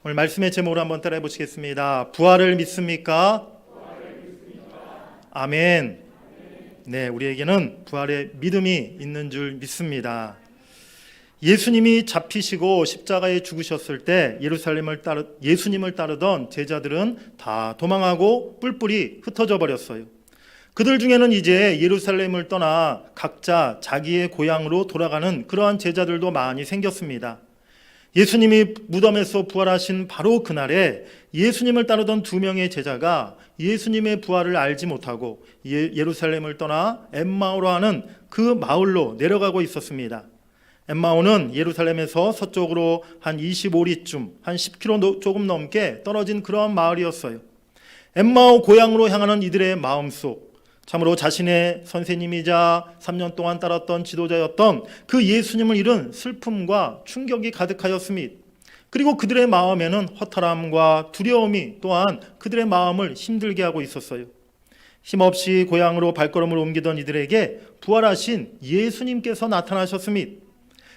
오늘 말씀의 제목으로 한번 따라해 보시겠습니다. 부활을 믿습니까? 아멘. 네, 우리에게는 부활의 믿음이 있는 줄 믿습니다. 예수님이 잡히시고 십자가에 죽으셨을 때 예수님을 따르던 제자들은 다 도망하고 뿔뿔이 흩어져 버렸어요. 그들 중에는 이제 예루살렘을 떠나 각자 자기의 고향으로 돌아가는 그러한 제자들도 많이 생겼습니다. 예수님이 무덤에서 부활하신 바로 그날에 예수님을 따르던 2명의 제자가 예수님의 부활을 알지 못하고 예루살렘을 떠나 엠마오로 하는 그 마을로 내려가고 있었습니다. 엠마오는 예루살렘에서 서쪽으로 한 25리쯤, 한 10km 조금 넘게 떨어진 그러한 마을이었어요. 엠마오 고향으로 향하는 이들의 마음속, 참으로 자신의 선생님이자 3년 동안 따랐던 지도자였던 그 예수님을 잃은 슬픔과 충격이 가득하였습니다. 그리고 그들의 마음에는 허탈함과 두려움이 또한 그들의 마음을 힘들게 하고 있었어요. 힘없이 고향으로 발걸음을 옮기던 이들에게 부활하신 예수님께서 나타나셨습니다.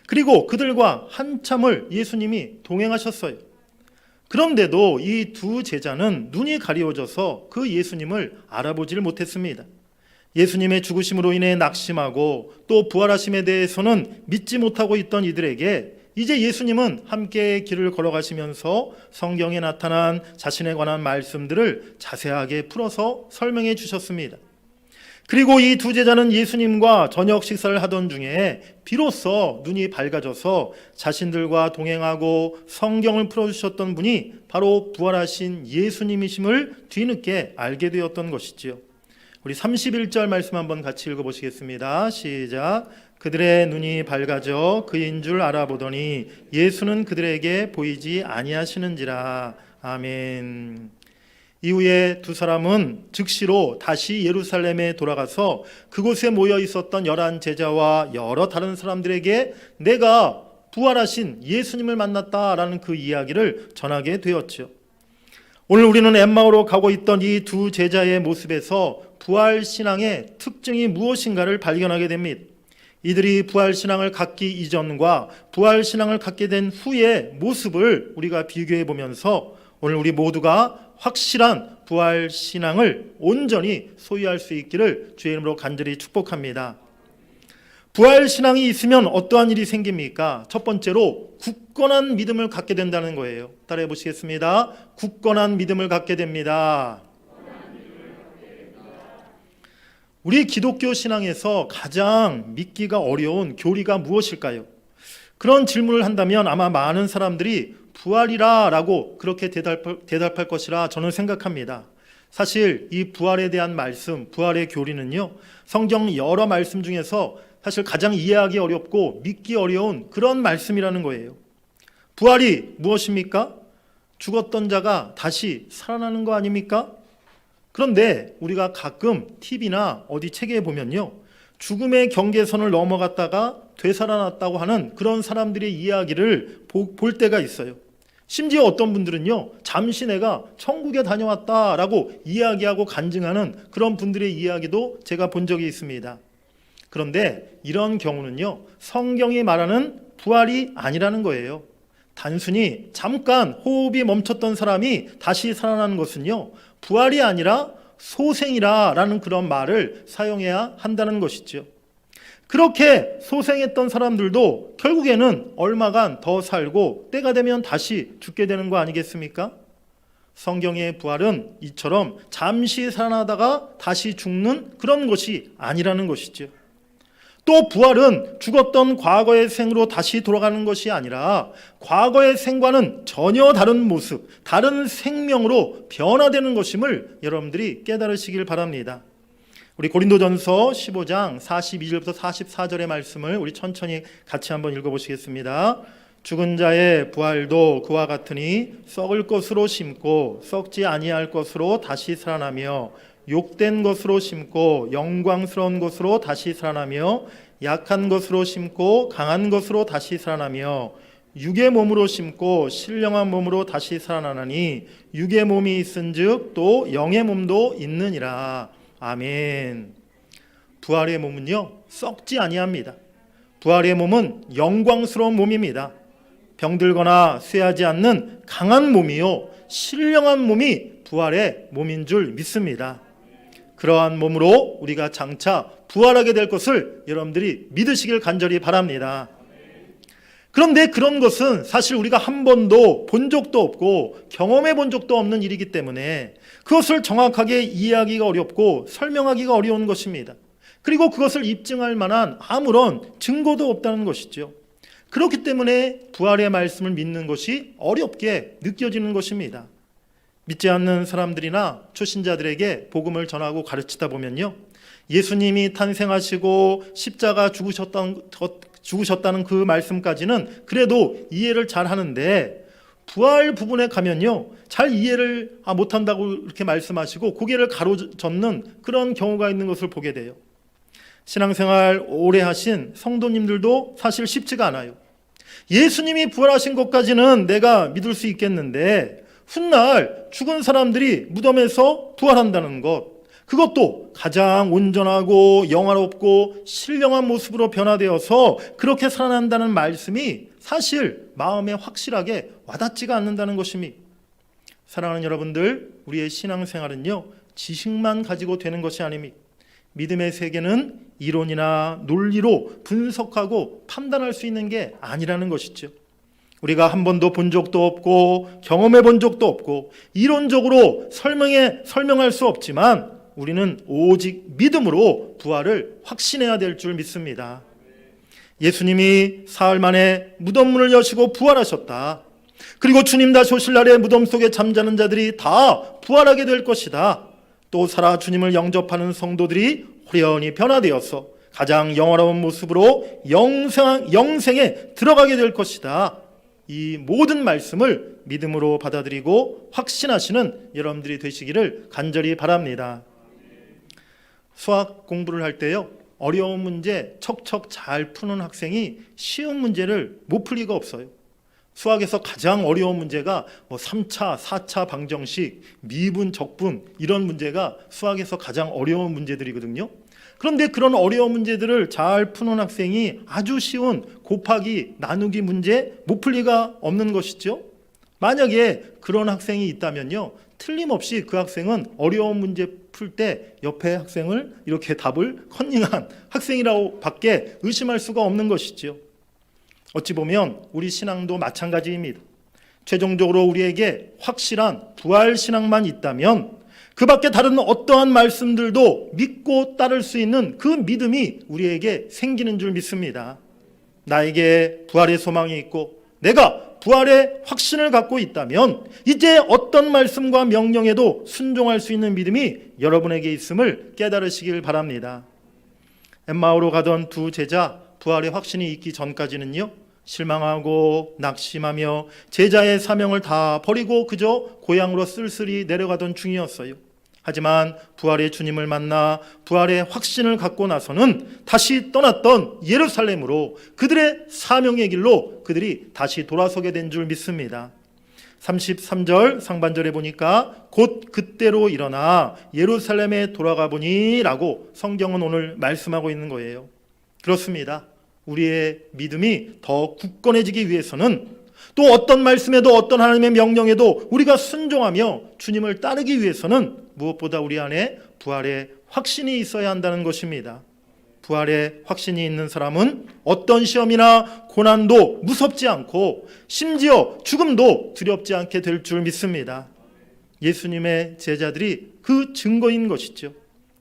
그리고 그들과 한참을 예수님이 동행하셨어요. 그런데도 이 2 제자는 눈이 가리워져서 그 예수님을 알아보지를 못했습니다. 예수님의 죽으심으로 인해 낙심하고 또 부활하심에 대해서는 믿지 못하고 있던 이들에게 이제 예수님은 함께 길을 걸어가시면서 성경에 나타난 자신에 관한 말씀들을 자세하게 풀어서 설명해 주셨습니다. 그리고 이 2 제자는 예수님과 저녁 식사를 하던 중에 비로소 눈이 밝아져서 자신들과 동행하고 성경을 풀어주셨던 분이 바로 부활하신 예수님이심을 뒤늦게 알게 되었던 것이지요. 우리 31절 말씀 한번 같이 읽어보시겠습니다. 시작. 그들의 눈이 밝아져 그인 줄 알아보더니 예수는 그들에게 보이지 아니하시는지라. 아멘. 이후에 2 사람은 즉시로 다시 예루살렘에 돌아가서 그곳에 모여 있었던 11 제자와 여러 다른 사람들에게 내가 부활하신 예수님을 만났다라는 그 이야기를 전하게 되었죠. 오늘 우리는 엠마오로 가고 있던 이 2 제자의 모습에서 부활신앙의 특징이 무엇인가를 발견하게 됩니다. 이들이 부활신앙을 갖기 이전과 부활신앙을 갖게 된 후의 모습을 우리가 비교해 보면서 오늘 우리 모두가 확실한 부활신앙을 온전히 소유할 수 있기를 주의 이름으로 간절히 축복합니다. 부활신앙이 있으면 어떠한 일이 생깁니까? 첫 번째로 굳건한 믿음을 갖게 된다는 거예요. 따라해 보시겠습니다. 굳건한 믿음을 갖게 됩니다. 우리 기독교 신앙에서 가장 믿기가 어려운 교리가 무엇일까요? 그런 질문을 한다면 아마 많은 사람들이 부활이라 라고 그렇게 대답할 것이라 저는 생각합니다. 사실 이 부활에 대한 말씀, 부활의 교리는요, 성경 여러 말씀 중에서 사실 가장 이해하기 어렵고 믿기 어려운 그런 말씀이라는 거예요. 부활이 무엇입니까? 죽었던 자가 다시 살아나는 거 아닙니까? 그런데 우리가 가끔 TV나 어디 책에 보면요, 죽음의 경계선을 넘어갔다가 되살아났다고 하는 그런 사람들의 이야기를 볼 때가 있어요. 심지어 어떤 분들은요, 잠시 내가 천국에 다녀왔다라고 이야기하고 간증하는 그런 분들의 이야기도 제가 본 적이 있습니다. 그런데 이런 경우는요, 성경이 말하는 부활이 아니라는 거예요. 단순히 잠깐 호흡이 멈췄던 사람이 다시 살아나는 것은요, 부활이 아니라 소생이라는 그런 말을 사용해야 한다는 것이죠. 그렇게 소생했던 사람들도 결국에는 얼마간 더 살고 때가 되면 다시 죽게 되는 거 아니겠습니까? 성경의 부활은 이처럼 잠시 살아나다가 다시 죽는 그런 것이 아니라는 것이죠. 또 부활은 죽었던 과거의 생으로 다시 돌아가는 것이 아니라 과거의 생과는 전혀 다른 모습, 다른 생명으로 변화되는 것임을 여러분들이 깨달으시길 바랍니다. 우리 고린도전서 15장 42절부터 44절의 말씀을 우리 천천히 같이 한번 읽어보시겠습니다. 죽은 자의 부활도 그와 같으니 썩을 것으로 심고 썩지 아니할 것으로 다시 살아나며 욕된 것으로 심고 영광스러운 것으로 다시 살아나며 약한 것으로 심고 강한 것으로 다시 살아나며 육의 몸으로 심고 신령한 몸으로 다시 살아나니 육의 몸이 있은즉 또 영의 몸도 있느니라. 아멘. 부활의 몸은요, 썩지 아니합니다. 부활의 몸은 영광스러운 몸입니다. 병들거나 쇠하지 않는 강한 몸이요 신령한 몸이 부활의 몸인 줄 믿습니다. 그러한 몸으로 우리가 장차 부활하게 될 것을 여러분들이 믿으시길 간절히 바랍니다. 그런데 그런 것은 사실 우리가 한 번도 본 적도 없고 경험해 본 적도 없는 일이기 때문에 그것을 정확하게 이해하기가 어렵고 설명하기가 어려운 것입니다. 그리고 그것을 입증할 만한 아무런 증거도 없다는 것이죠. 그렇기 때문에 부활의 말씀을 믿는 것이 어렵게 느껴지는 것입니다. 믿지 않는 사람들이나 초신자들에게 복음을 전하고 가르치다 보면요, 예수님이 탄생하시고 십자가 죽으셨다는 그 말씀까지는 그래도 이해를 잘 하는데 부활 부분에 가면요 잘 이해를 못한다고 이렇게 말씀하시고 고개를 가로젓는 그런 경우가 있는 것을 보게 돼요. 신앙생활 오래 하신 성도님들도 사실 쉽지가 않아요. 예수님이 부활하신 것까지는 내가 믿을 수 있겠는데 훗날 죽은 사람들이 무덤에서 부활한다는 것, 그것도 가장 온전하고 영화롭고 신령한 모습으로 변화되어서 그렇게 살아난다는 말씀이 사실 마음에 확실하게 와닿지가 않는다는 것입니다. 사랑하는 여러분들, 우리의 신앙생활은요 지식만 가지고 되는 것이 아닙니다. 믿음의 세계는 이론이나 논리로 분석하고 판단할 수 있는 게 아니라는 것이죠. 우리가 한 번도 본 적도 없고 경험해 본 적도 없고 이론적으로 설명할 수 없지만 우리는 오직 믿음으로 부활을 확신해야 될 줄 믿습니다. 예수님이 사흘 만에 무덤 문을 여시고 부활하셨다. 그리고 주님 다시 오실 날에 무덤 속에 잠자는 자들이 다 부활하게 될 것이다. 또 살아 주님을 영접하는 성도들이 호련히 변화되어서 가장 영화로운 모습으로 영생에 들어가게 될 것이다. 이 모든 말씀을 믿음으로 받아들이고 확신하시는 여러분들이 되시기를 간절히 바랍니다. 수학 공부를 할 때요, 어려운 문제 척척 잘 푸는 학생이 쉬운 문제를 못 풀 리가 없어요. 수학에서 가장 어려운 문제가 3차, 4차 방정식, 미분, 적분 이런 문제가 수학에서 가장 어려운 문제들이거든요. 그런데 그런 어려운 문제들을 잘 푸는 학생이 아주 쉬운 곱하기, 나누기 문제 못 풀 리가 없는 것이죠. 만약에 그런 학생이 있다면요, 틀림없이 그 학생은 어려운 문제 풀 때 옆에 학생을 이렇게 답을 컨닝한 학생이라고 밖에 의심할 수가 없는 것이죠. 어찌 보면 우리 신앙도 마찬가지입니다. 최종적으로 우리에게 확실한 부활 신앙만 있다면 그 밖에 다른 어떠한 말씀들도 믿고 따를 수 있는 그 믿음이 우리에게 생기는 줄 믿습니다. 나에게 부활의 소망이 있고 내가 부활의 확신을 갖고 있다면 이제 어떤 말씀과 명령에도 순종할 수 있는 믿음이 여러분에게 있음을 깨달으시길 바랍니다. 엠마오로 가던 두 제자, 부활의 확신이 있기 전까지는요, 실망하고 낙심하며 제자의 사명을 다 버리고 그저 고향으로 쓸쓸히 내려가던 중이었어요. 하지만 부활의 주님을 만나 부활의 확신을 갖고 나서는 다시 떠났던 예루살렘으로 그들의 사명의 길로 그들이 다시 돌아서게 된 줄 믿습니다. 33절 상반절에 보니까 곧 그때로 일어나 예루살렘에 돌아가 보니 라고 성경은 오늘 말씀하고 있는 거예요. 그렇습니다. 우리의 믿음이 더 굳건해지기 위해서는 또 어떤 말씀에도 어떤 하나님의 명령에도 우리가 순종하며 주님을 따르기 위해서는 무엇보다 우리 안에 부활의 확신이 있어야 한다는 것입니다. 부활의 확신이 있는 사람은 어떤 시험이나 고난도 무섭지 않고 심지어 죽음도 두렵지 않게 될 줄 믿습니다. 예수님의 제자들이 그 증거인 것이죠.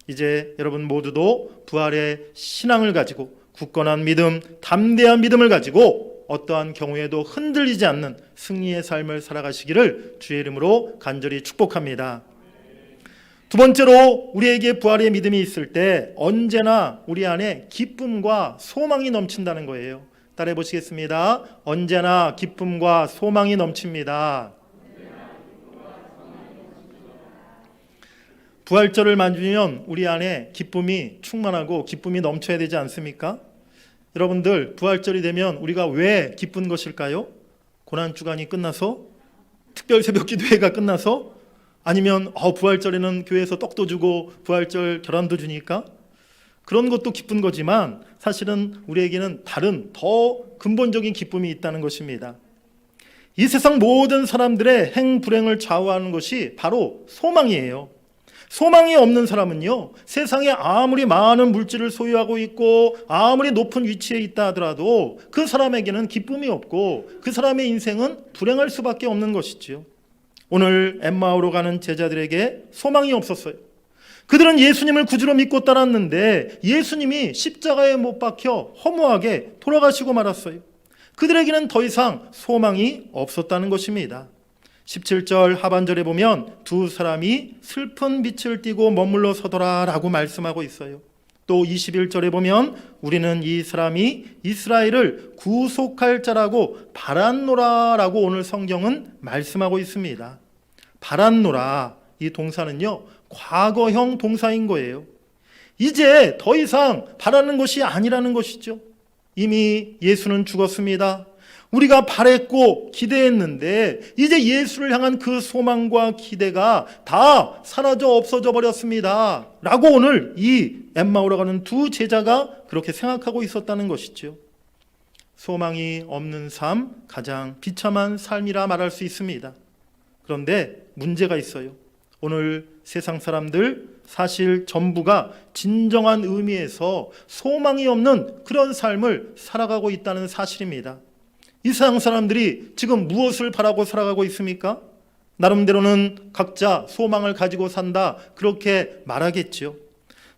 이제 여러분 모두도 부활의 신앙을 가지고 굳건한 믿음, 담대한 믿음을 가지고 어떠한 경우에도 흔들리지 않는 승리의 삶을 살아가시기를 주의 이름으로 간절히 축복합니다. 두 번째로 우리에게 부활의 믿음이 있을 때 언제나 우리 안에 기쁨과 소망이 넘친다는 거예요. 따라해 보시겠습니다. 언제나 기쁨과 소망이 넘칩니다. 부활절을 맞으면 우리 안에 기쁨이 충만하고 기쁨이 넘쳐야 되지 않습니까? 여러분들, 부활절이 되면 우리가 왜 기쁜 것일까요? 고난주간이 끝나서? 특별 새벽기도회가 끝나서? 아니면 부활절에는 교회에서 떡도 주고 부활절 결혼도 주니까? 그런 것도 기쁜 거지만 사실은 우리에게는 다른 더 근본적인 기쁨이 있다는 것입니다. 이 세상 모든 사람들의 행불행을 좌우하는 것이 바로 소망이에요. 소망이 없는 사람은요, 세상에 아무리 많은 물질을 소유하고 있고 아무리 높은 위치에 있다 하더라도 그 사람에게는 기쁨이 없고 그 사람의 인생은 불행할 수밖에 없는 것이지요. 오늘 엠마오로 가는 제자들에게 소망이 없었어요. 그들은 예수님을 구주로 믿고 따랐는데 예수님이 십자가에 못 박혀 허무하게 돌아가시고 말았어요. 그들에게는 더 이상 소망이 없었다는 것입니다. 17절 하반절에 보면 두 사람이 슬픈 빛을 띠고 머물러 서더라 라고 말씀하고 있어요. 또 21절에 보면 우리는 이 사람이 이스라엘을 구속할 자라고 바랐노라 라고 오늘 성경은 말씀하고 있습니다. 바랐노라, 이 동사는요, 과거형 동사인 거예요. 이제 더 이상 바라는 것이 아니라는 것이죠. 이미 예수는 죽었습니다. 우리가 바랬고 기대했는데 이제 예수를 향한 그 소망과 기대가 다 사라져 없어져 버렸습니다 라고 오늘 이 엠마오로 가는 두 제자가 그렇게 생각하고 있었다는 것이죠. 소망이 없는 삶, 가장 비참한 삶이라 말할 수 있습니다. 그런데 문제가 있어요. 오늘 세상 사람들 사실 전부가 진정한 의미에서 소망이 없는 그런 삶을 살아가고 있다는 사실입니다. 이 세상 사람들이 지금 무엇을 바라고 살아가고 있습니까? 나름대로는 각자 소망을 가지고 산다, 그렇게 말하겠죠.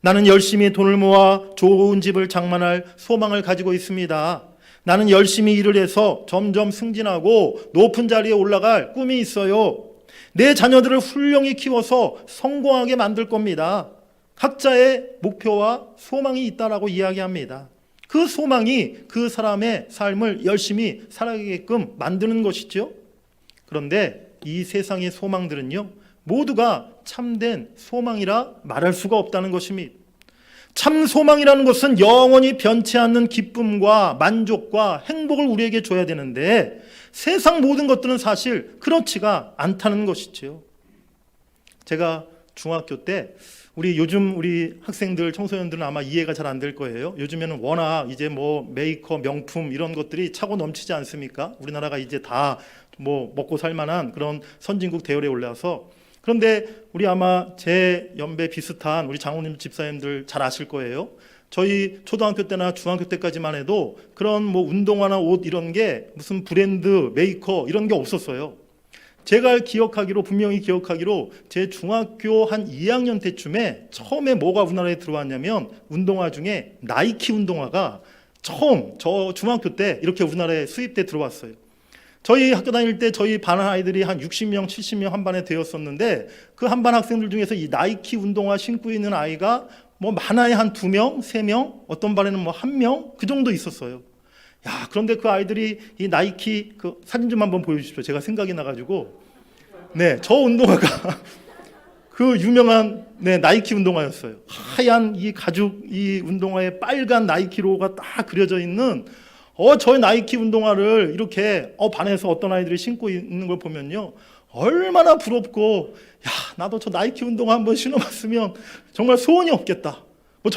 나는 열심히 돈을 모아 좋은 집을 장만할 소망을 가지고 있습니다. 나는 열심히 일을 해서 점점 승진하고 높은 자리에 올라갈 꿈이 있어요. 내 자녀들을 훌륭히 키워서 성공하게 만들 겁니다. 각자의 목표와 소망이 있다라고 이야기합니다. 그 소망이 그 사람의 삶을 열심히 살아가게끔 만드는 것이죠. 그런데 이 세상의 소망들은요, 모두가 참된 소망이라 말할 수가 없다는 것입니다. 참 소망이라는 것은 영원히 변치 않는 기쁨과 만족과 행복을 우리에게 줘야 되는데 세상 모든 것들은 사실 그렇지가 않다는 것이죠. 제가 중학교 때 요즘 우리 학생들, 청소년들은 아마 이해가 잘 안 될 거예요. 요즘에는 워낙 이제 뭐 메이커, 명품 이런 것들이 차고 넘치지 않습니까? 우리나라가 이제 다 뭐 먹고 살 만한 그런 선진국 대열에 올라서. 그런데 우리 아마 제 연배 비슷한 우리 장로님 집사님들 잘 아실 거예요. 저희 초등학교 때나 중학교 때까지만 해도 그런 뭐 운동화나 옷 이런 게 무슨 브랜드, 메이커 이런 게 없었어요. 제가 기억하기로, 분명히 기억하기로 제 중학교 한 2학년 때쯤에 처음에 뭐가 우리나라에 들어왔냐면 운동화 중에 나이키 운동화가 처음 저 중학교 때 이렇게 우리나라에 수입돼 들어왔어요. 저희 학교 다닐 때 저희 반 아이들이 한 60명, 70명 한 반에 되었었는데 그 한 반 학생들 중에서 이 나이키 운동화 신고 있는 아이가 뭐 많아야 한 2명, 3명, 어떤 반에는 뭐 1명 그 정도 있었어요. 야, 그런데 그 아이들이 이 나이키 그 사진 좀 한번 보여주십시오. 제가 생각이 나가지고. 네, 저 운동화가 그 유명한 나이키 운동화였어요. 하얀 이 가죽 이 운동화에 빨간 나이키 로고가 딱 그려져 있는 저 나이키 운동화를 이렇게 반에서 어떤 아이들이 신고 있는 걸 보면요, 얼마나 부럽고, 야, 나도 저 나이키 운동화 한번 신어봤으면 정말 소원이 없겠다. 뭐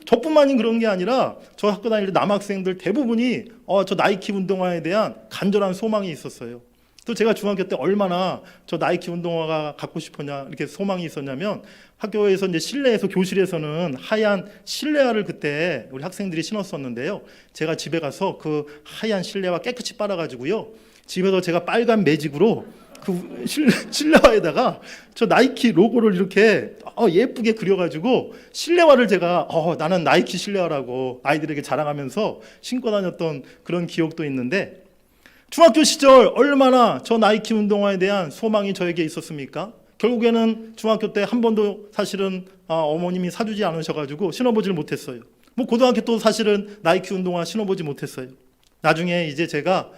저뿐만이 그런 게 아니라 저 학교 다닐 때 남학생들 대부분이 저 나이키 운동화에 대한 간절한 소망이 있었어요. 또 제가 중학교 때 얼마나 저 나이키 운동화가 갖고 싶었냐, 이렇게 소망이 있었냐면 학교에서 이제 실내에서 교실에서는 하얀 실내화를 그때 우리 학생들이 신었었는데요. 제가 집에 가서 그 하얀 실내화 깨끗이 빨아가지고요, 집에서 제가 빨간 매직으로 그 실내화에다가 저 나이키 로고를 이렇게 예쁘게 그려가지고 실내화를 제가 나는 나이키 실내화라고 아이들에게 자랑하면서 신고 다녔던 그런 기억도 있는데, 중학교 시절 얼마나 저 나이키 운동화에 대한 소망이 저에게 있었습니까? 결국에는 중학교 때 한 번도 사실은 어머님이 사주지 않으셔가지고 신어보질 못했어요. 뭐 고등학교 또 사실은 나이키 운동화 신어보지 못했어요. 나중에 이제 제가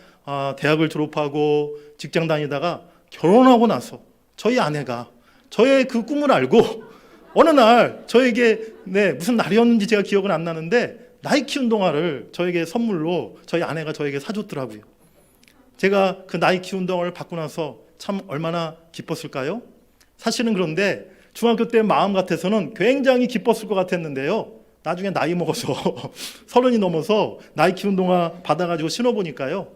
대학을 졸업하고 직장 다니다가 결혼하고 나서 저희 아내가 저의 그 꿈을 알고 어느 날 저에게 무슨 날이었는지 제가 기억은 안 나는데 나이키 운동화를 저에게 선물로 저희 아내가 저에게 사줬더라고요. 제가 그 나이키 운동화를 받고 나서 참 얼마나 기뻤을까요? 사실은 그런데 중학교 때 마음 같아서는 굉장히 기뻤을 것 같았는데요, 나중에 나이 먹어서 30이 넘어서 나이키 운동화 받아가지고 신어보니까요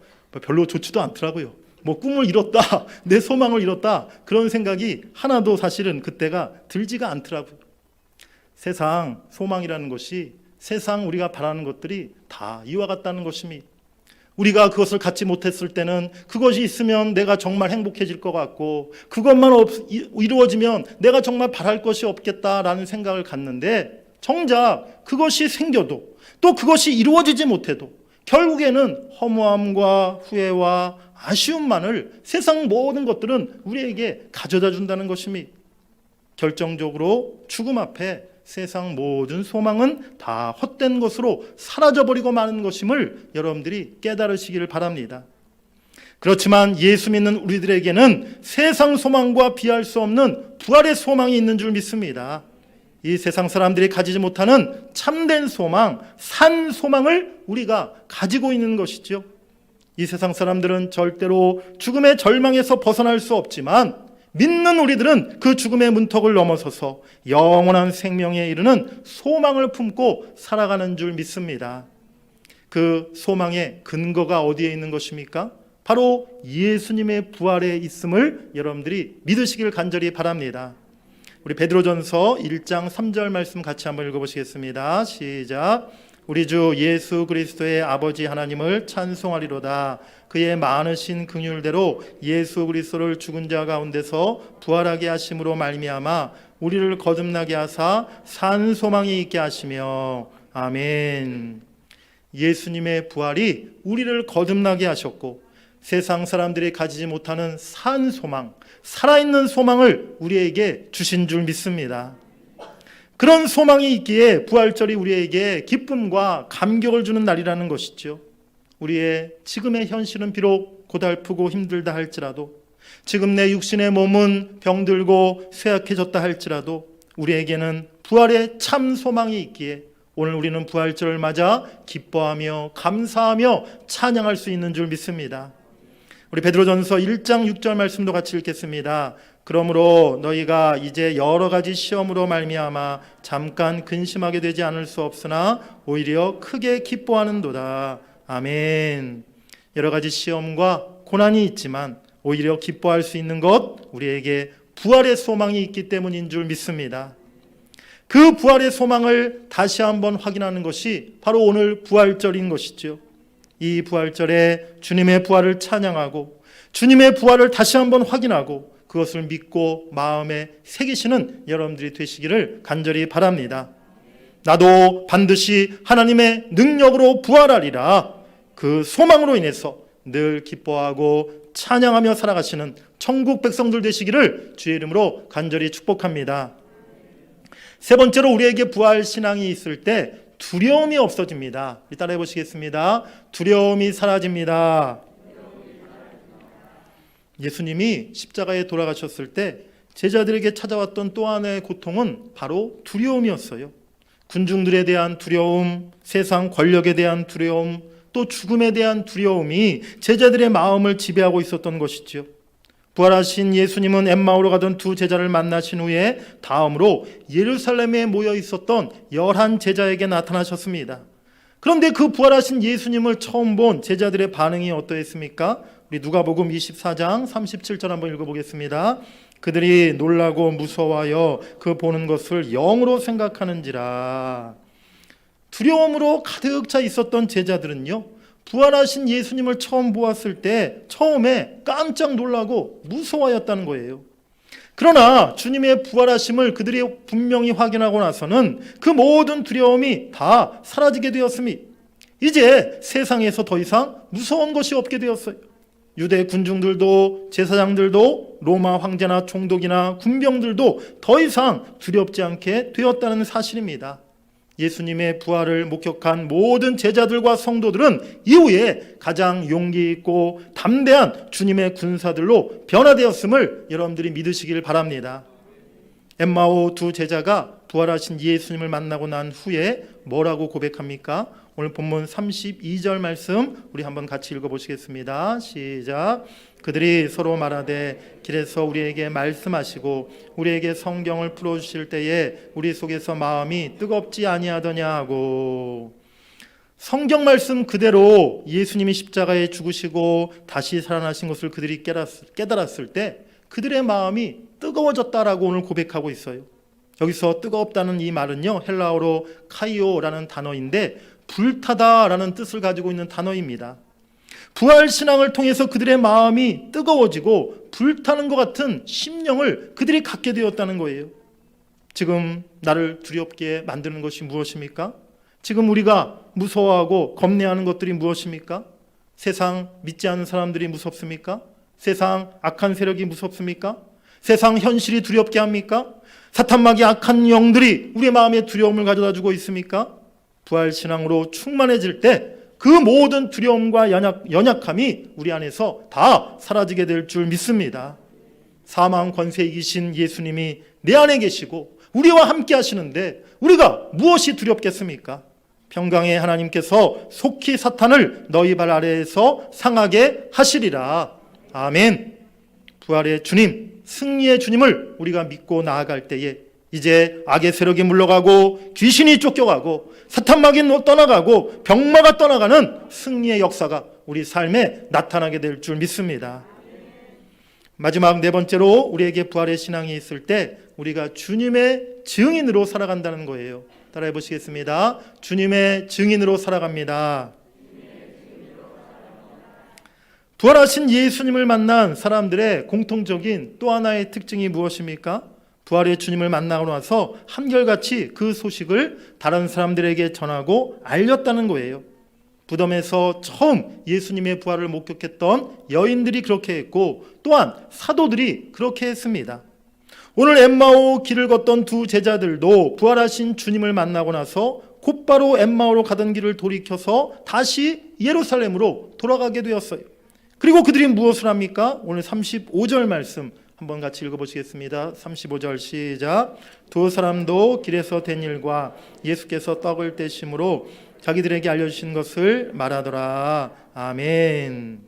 별로 좋지도 않더라고요. 뭐 꿈을 잃었다, 내 소망을 잃었다, 그런 생각이 하나도 사실은 그때가 들지가 않더라고요. 세상 소망이라는 것이 세상 우리가 바라는 것들이 다 이와 같다는 것입니다. 우리가 그것을 갖지 못했을 때는 그것이 있으면 내가 정말 행복해질 것 같고, 그것만 이루어지면 내가 정말 바랄 것이 없겠다라는 생각을 갖는데, 정작 그것이 생겨도 또 그것이 이루어지지 못해도 결국에는 허무함과 후회와 아쉬움만을 세상 모든 것들은 우리에게 가져다 준다는 것입니다. 결정적으로 죽음 앞에 세상 모든 소망은 다 헛된 것으로 사라져버리고 마는 것임을 여러분들이 깨달으시기를 바랍니다. 그렇지만 예수 믿는 우리들에게는 세상 소망과 비할 수 없는 부활의 소망이 있는 줄 믿습니다. 이 세상 사람들이 가지지 못하는 참된 소망, 산 소망을 우리가 가지고 있는 것이죠. 이 세상 사람들은 절대로 죽음의 절망에서 벗어날 수 없지만, 믿는 우리들은 그 죽음의 문턱을 넘어서서 영원한 생명에 이르는 소망을 품고 살아가는 줄 믿습니다. 그 소망의 근거가 어디에 있는 것입니까? 바로 예수님의 부활에 있음을 여러분들이 믿으시길 간절히 바랍니다. 우리 베드로전서 1장 3절 말씀 같이 한번 읽어보시겠습니다. 시작. 우리 주 예수 그리스도의 아버지 하나님을 찬송하리로다. 그의 많으신 긍휼대로 예수 그리스도를 죽은 자 가운데서 부활하게 하심으로 말미암아 우리를 거듭나게 하사 산 소망이 있게 하시며. 아멘. 예수님의 부활이 우리를 거듭나게 하셨고, 세상 사람들이 가지지 못하는 산 소망, 살아있는 소망을 우리에게 주신 줄 믿습니다. 그런 소망이 있기에 부활절이 우리에게 기쁨과 감격을 주는 날이라는 것이죠. 우리의 지금의 현실은 비록 고달프고 힘들다 할지라도, 지금 내 육신의 몸은 병들고 쇠약해졌다 할지라도 우리에게는 부활의 참 소망이 있기에 오늘 우리는 부활절을 맞아 기뻐하며 감사하며 찬양할 수 있는 줄 믿습니다. 우리 베드로전서 1장 6절 말씀도 같이 읽겠습니다. 그러므로 너희가 이제 여러 가지 시험으로 말미암아 잠깐 근심하게 되지 않을 수 없으나 오히려 크게 기뻐하는도다. 아멘. 여러 가지 시험과 고난이 있지만 오히려 기뻐할 수 있는 것, 우리에게 부활의 소망이 있기 때문인 줄 믿습니다. 그 부활의 소망을 다시 한번 확인하는 것이 바로 오늘 부활절인 것이죠. 이 부활절에 주님의 부활을 찬양하고 주님의 부활을 다시 한번 확인하고 그것을 믿고 마음에 새기시는 여러분들이 되시기를 간절히 바랍니다. 나도 반드시 하나님의 능력으로 부활하리라. 그 소망으로 인해서 늘 기뻐하고 찬양하며 살아가시는 천국 백성들 되시기를 주의 이름으로 간절히 축복합니다. 세 번째로, 우리에게 부활 신앙이 있을 때 두려움이 없어집니다. 따라해 보시겠습니다. 두려움이 사라집니다. 예수님이 십자가에 돌아가셨을 때 제자들에게 찾아왔던 또 하나의 고통은 바로 두려움이었어요. 군중들에 대한 두려움, 세상 권력에 대한 두려움, 또 죽음에 대한 두려움이 제자들의 마음을 지배하고 있었던 것이죠. 부활하신 예수님은 엠마오로 가던 두 제자를 만나신 후에 다음으로 예루살렘에 모여 있었던 11 제자에게 나타나셨습니다. 그런데 그 부활하신 예수님을 처음 본 제자들의 반응이 어떠했습니까? 우리 누가복음 24장 37절 한번 읽어보겠습니다. 그들이 놀라고 무서워하여 그 보는 것을 영으로 생각하는지라. 두려움으로 가득 차 있었던 제자들은요, 부활하신 예수님을 처음 보았을 때 처음에 깜짝 놀라고 무서워하였다는 거예요. 그러나 주님의 부활하심을 그들이 분명히 확인하고 나서는 그 모든 두려움이 다 사라지게 되었습니다. 이제 세상에서 더 이상 무서운 것이 없게 되었어요. 유대 군중들도 제사장들도 로마 황제나 총독이나 군병들도 더 이상 두렵지 않게 되었다는 사실입니다. 예수님의 부활을 목격한 모든 제자들과 성도들은 이후에 가장 용기 있고 담대한 주님의 군사들로 변화되었음을 여러분들이 믿으시길 바랍니다. 엠마오 두 제자가 부활하신 예수님을 만나고 난 후에 뭐라고 고백합니까? 오늘 본문 32절 말씀 우리 한번 같이 읽어보시겠습니다. 시작. 그들이 서로 말하되 길에서 우리에게 말씀하시고 우리에게 성경을 풀어주실 때에 우리 속에서 마음이 뜨겁지 아니하더냐 하고. 성경 말씀 그대로 예수님이 십자가에 죽으시고 다시 살아나신 것을 그들이 깨달았을 때 그들의 마음이 뜨거워졌다라고 오늘 고백하고 있어요. 여기서 뜨겁다는 이 말은요, 헬라어로 카이오라는 단어인데 불타다라는 뜻을 가지고 있는 단어입니다. 부활신앙을 통해서 그들의 마음이 뜨거워지고 불타는 것 같은 심령을 그들이 갖게 되었다는 거예요. 지금 나를 두렵게 만드는 것이 무엇입니까? 지금 우리가 무서워하고 겁내하는 것들이 무엇입니까? 세상 믿지 않는 사람들이 무섭습니까? 세상 악한 세력이 무섭습니까? 세상 현실이 두렵게 합니까? 사탄마귀 악한 영들이 우리의 마음에 두려움을 가져다 주고 있습니까? 부활신앙으로 충만해질 때 그 모든 두려움과 연약함이 우리 안에서 다 사라지게 될 줄 믿습니다. 사망 권세 이기신 예수님이 내 안에 계시고 우리와 함께 하시는데 우리가 무엇이 두렵겠습니까? 평강의 하나님께서 속히 사탄을 너희 발 아래에서 상하게 하시리라. 아멘. 부활의 주님, 승리의 주님을 우리가 믿고 나아갈 때에 이제 악의 세력이 물러가고 귀신이 쫓겨가고 사탄마귀 떠나가고 병마가 떠나가는 승리의 역사가 우리 삶에 나타나게 될 줄 믿습니다. 마지막 네 번째로 우리에게 부활의 신앙이 있을 때 우리가 주님의 증인으로 살아간다는 거예요. 따라해 보시겠습니다. 주님의 증인으로 살아갑니다. 부활하신 예수님을 만난 사람들의 공통적인 또 하나의 특징이 무엇입니까? 부활의 주님을 만나고 나서 한결같이 그 소식을 다른 사람들에게 전하고 알렸다는 거예요. 무덤에서 처음 예수님의 부활을 목격했던 여인들이 그렇게 했고 또한 사도들이 그렇게 했습니다. 오늘 엠마오 길을 걷던 두 제자들도 부활하신 주님을 만나고 나서 곧바로 엠마오로 가던 길을 돌이켜서 다시 예루살렘으로 돌아가게 되었어요. 그리고 그들이 무엇을 합니까? 오늘 35절 말씀 한번 같이 읽어보시겠습니다. 35절 시작. 두 사람도 길에서 된 일과 예수께서 떡을 떼심으로 자기들에게 알려주신 것을 말하더라. 아멘.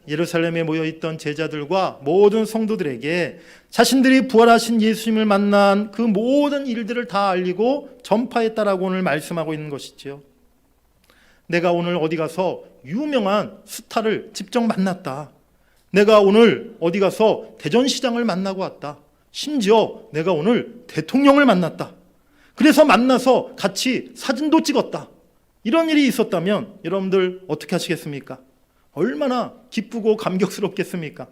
예루살렘에 모여있던 제자들과 모든 성도들에게 자신들이 부활하신 예수님을 만난 그 모든 일들을 다 알리고 전파했다라고 오늘 말씀하고 있는 것이죠. 내가 오늘 어디 가서 유명한 스타를 직접 만났다. 내가 오늘 어디 가서 대전시장을 만나고 왔다. 심지어 내가 오늘 대통령을 만났다. 그래서 만나서 같이 사진도 찍었다. 이런 일이 있었다면 여러분들 어떻게 하시겠습니까? 얼마나 기쁘고 감격스럽겠습니까?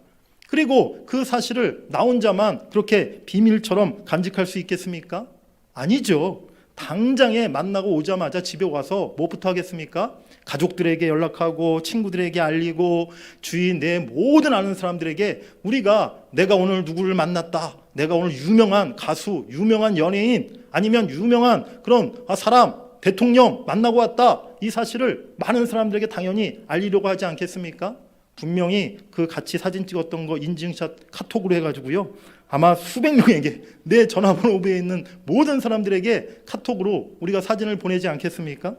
그리고 그 사실을 나 혼자만 그렇게 비밀처럼 간직할 수 있겠습니까? 아니죠. 당장에 만나고 오자마자 집에 와서 뭐부터 하겠습니까? 가족들에게 연락하고 친구들에게 알리고 주위 내 모든 아는 사람들에게 우리가 내가 오늘 누구를 만났다. 내가 오늘 유명한 가수, 유명한 연예인 아니면 유명한 그런 사람, 대통령 만나고 왔다. 이 사실을 많은 사람들에게 당연히 알리려고 하지 않겠습니까? 분명히 그 같이 사진 찍었던 거 인증샷 카톡으로 해가지고요. 아마 수백 명에게 내 전화번호부에 있는 모든 사람들에게 카톡으로 우리가 사진을 보내지 않겠습니까?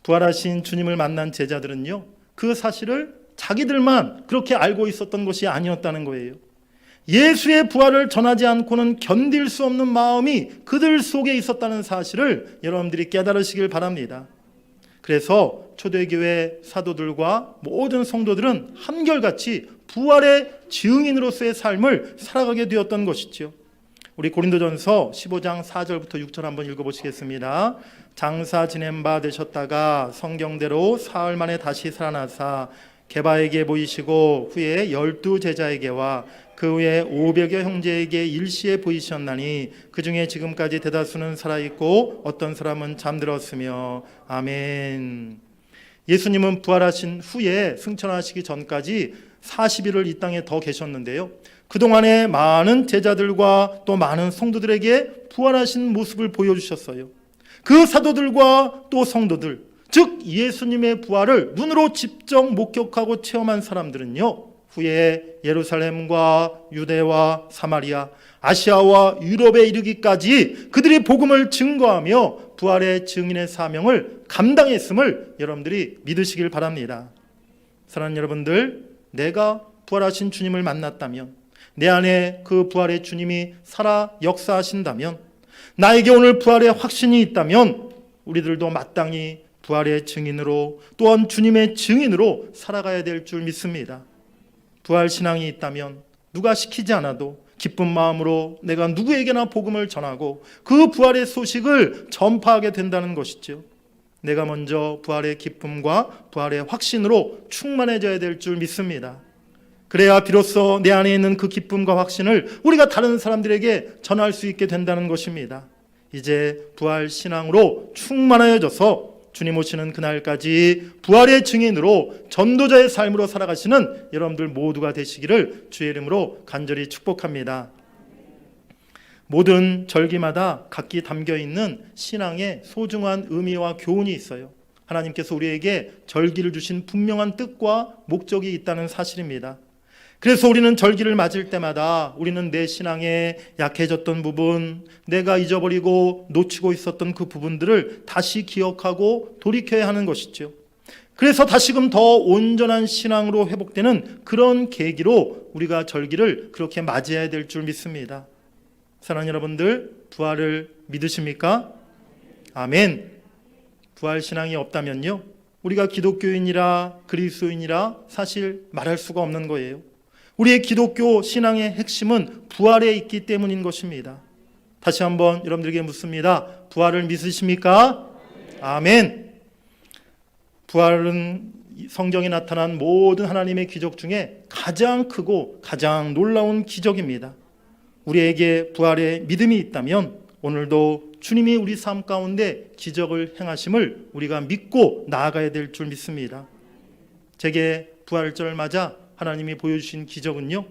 부활하신 주님을 만난 제자들은요, 그 사실을 자기들만 그렇게 알고 있었던 것이 아니었다는 거예요. 예수의 부활을 전하지 않고는 견딜 수 없는 마음이 그들 속에 있었다는 사실을 여러분들이 깨달으시길 바랍니다. 그래서 초대교회 사도들과 모든 성도들은 한결같이 부활의 증인으로서의 삶을 살아가게 되었던 것이죠. 우리 고린도전서 15장 4절부터 6절 한번 읽어보시겠습니다. 장사 지낸 바 되셨다가 성경대로 사흘 만에 다시 살아나사 게바에게 보이시고 후에 12 제자에게와 그 후에 500여 형제에게 일시에 보이셨나니 그 중에 지금까지 대다수는 살아있고 어떤 사람은 잠들었으며 아멘. 예수님은 부활하신 후에 승천하시기 전까지 40일을 이 땅에 더 계셨는데요. 그동안에 많은 제자들과 또 많은 성도들에게 부활하신 모습을 보여주셨어요. 그 사도들과 또 성도들, 즉 예수님의 부활을 눈으로 직접 목격하고 체험한 사람들은요, 후에 예루살렘과 유대와 사마리아, 아시아와 유럽에 이르기까지 그들이 복음을 증거하며 부활의 증인의 사명을 감당했음을 여러분들이 믿으시길 바랍니다. 사랑하는 여러분들, 내가 부활하신 주님을 만났다면, 내 안에 그 부활의 주님이 살아 역사하신다면, 나에게 오늘 부활의 확신이 있다면 우리들도 마땅히 부활의 증인으로 또한 주님의 증인으로 살아가야 될 줄 믿습니다. 부활 신앙이 있다면 누가 시키지 않아도 기쁜 마음으로 내가 누구에게나 복음을 전하고 그 부활의 소식을 전파하게 된다는 것이죠. 내가 먼저 부활의 기쁨과 부활의 확신으로 충만해져야 될 줄 믿습니다. 그래야 비로소 내 안에 있는 그 기쁨과 확신을 우리가 다른 사람들에게 전할 수 있게 된다는 것입니다. 이제 부활 신앙으로 충만하여져서 주님 오시는 그날까지 부활의 증인으로 전도자의 삶으로 살아가시는 여러분들 모두가 되시기를 주의 이름으로 간절히 축복합니다. 모든 절기마다 각기 담겨있는 신앙의 소중한 의미와 교훈이 있어요. 하나님께서 우리에게 절기를 주신 분명한 뜻과 목적이 있다는 사실입니다. 그래서 우리는 절기를 맞을 때마다 우리는 내 신앙에 약해졌던 부분, 내가 잊어버리고 놓치고 있었던 그 부분들을 다시 기억하고 돌이켜야 하는 것이죠. 그래서 다시금 더 온전한 신앙으로 회복되는 그런 계기로 우리가 절기를 그렇게 맞이해야 될 줄 믿습니다. 사랑하는 여러분들, 부활을 믿으십니까? 아멘. 부활 신앙이 없다면요, 우리가 기독교인이라 그리스도인이라 사실 말할 수가 없는 거예요. 우리의 기독교 신앙의 핵심은 부활에 있기 때문인 것입니다. 다시 한번 여러분들에게 묻습니다. 부활을 믿으십니까? 아멘. 부활은 성경에 나타난 모든 하나님의 기적 중에 가장 크고 가장 놀라운 기적입니다. 우리에게 부활의 믿음이 있다면 오늘도 주님이 우리 삶 가운데 기적을 행하심을 우리가 믿고 나아가야 될 줄 믿습니다. 제게 부활절을 맞아 하나님이 보여주신 기적은요,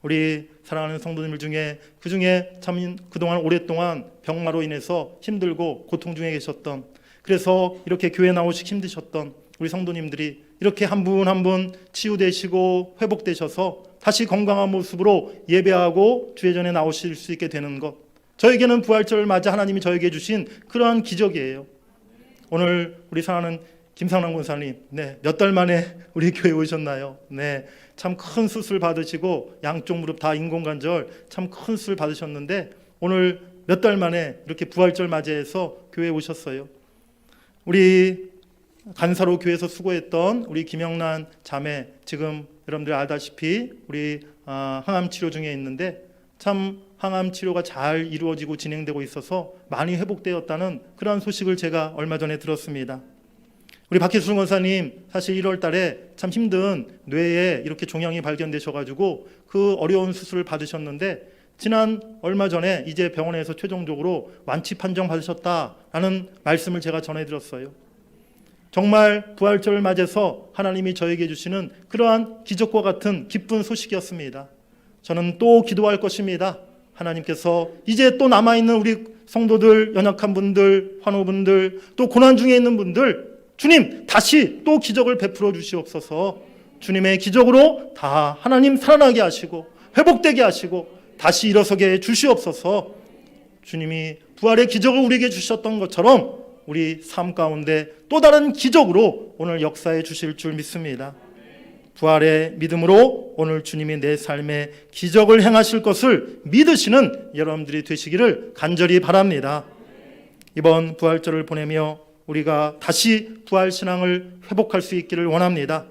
우리 사랑하는 성도님들 중에 그중에 참 그동안 오랫동안 병마로 인해서 힘들고 고통 중에 계셨던, 그래서 이렇게 교회 나오시기 힘드셨던 우리 성도님들이 이렇게 한 분 한 분 치유되시고 회복되셔서 다시 건강한 모습으로 예배하고 주의 전에 나오실 수 있게 되는 것, 저에게는 부활절을 맞아 하나님이 저에게 주신 그러한 기적이에요. 오늘 우리 사랑하는 김상남 권사님, 몇 달 만에 우리 교회에 오셨나요? 참 큰 수술 받으시고 양쪽 무릎 다 인공관절 참 큰 수술 받으셨는데 오늘 몇 달 만에 이렇게 부활절 맞이해서 교회에 오셨어요. 우리 간사로 교회에서 수고했던 우리 김영란 자매, 지금 여러분들 알다시피 우리 항암 치료 중에 있는데 참 항암 치료가 잘 이루어지고 진행되고 있어서 많이 회복되었다는 그러한 소식을 제가 얼마 전에 들었습니다. 우리 박혜순 권사님, 사실 1월 달에 참 힘든 뇌에 이렇게 종양이 발견되셔가지고 그 어려운 수술을 받으셨는데 지난 얼마 전에 이제 병원에서 최종적으로 완치 판정 받으셨다라는 말씀을 제가 전해드렸어요. 정말 부활절을 맞아서 하나님이 저에게 주시는 그러한 기적과 같은 기쁜 소식이었습니다. 저는 또 기도할 것입니다. 하나님께서 이제 또 남아있는 우리 성도들, 연약한 분들, 환우분들, 또 고난 중에 있는 분들, 주님 다시 또 기적을 베풀어 주시옵소서. 주님의 기적으로 다 하나님 살아나게 하시고 회복되게 하시고 다시 일어서게 해 주시옵소서. 주님이 부활의 기적을 우리에게 주셨던 것처럼 우리 삶 가운데 또 다른 기적으로 오늘 역사해 주실 줄 믿습니다. 부활의 믿음으로 오늘 주님이 내 삶에 기적을 행하실 것을 믿으시는 여러분들이 되시기를 간절히 바랍니다. 이번 부활절을 보내며 우리가 다시 부활 신앙을 회복할 수 있기를 원합니다.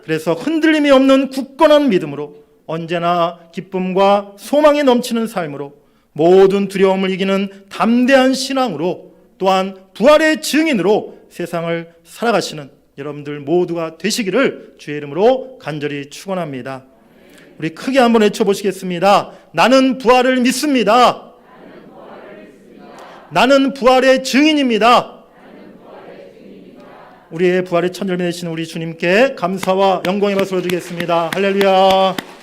그래서 흔들림이 없는 굳건한 믿음으로 언제나 기쁨과 소망이 넘치는 삶으로 모든 두려움을 이기는 담대한 신앙으로 또한 부활의 증인으로 세상을 살아가시는 여러분들 모두가 되시기를 주의 이름으로 간절히 축원합니다. 우리 크게 한번 외쳐보시겠습니다. 나는 부활을 믿습니다. 나는 부활의 증인입니다. 우리의 부활의 천절미 되시는 우리 주님께 감사와 영광의 박수를 드리겠습니다. 할렐루야.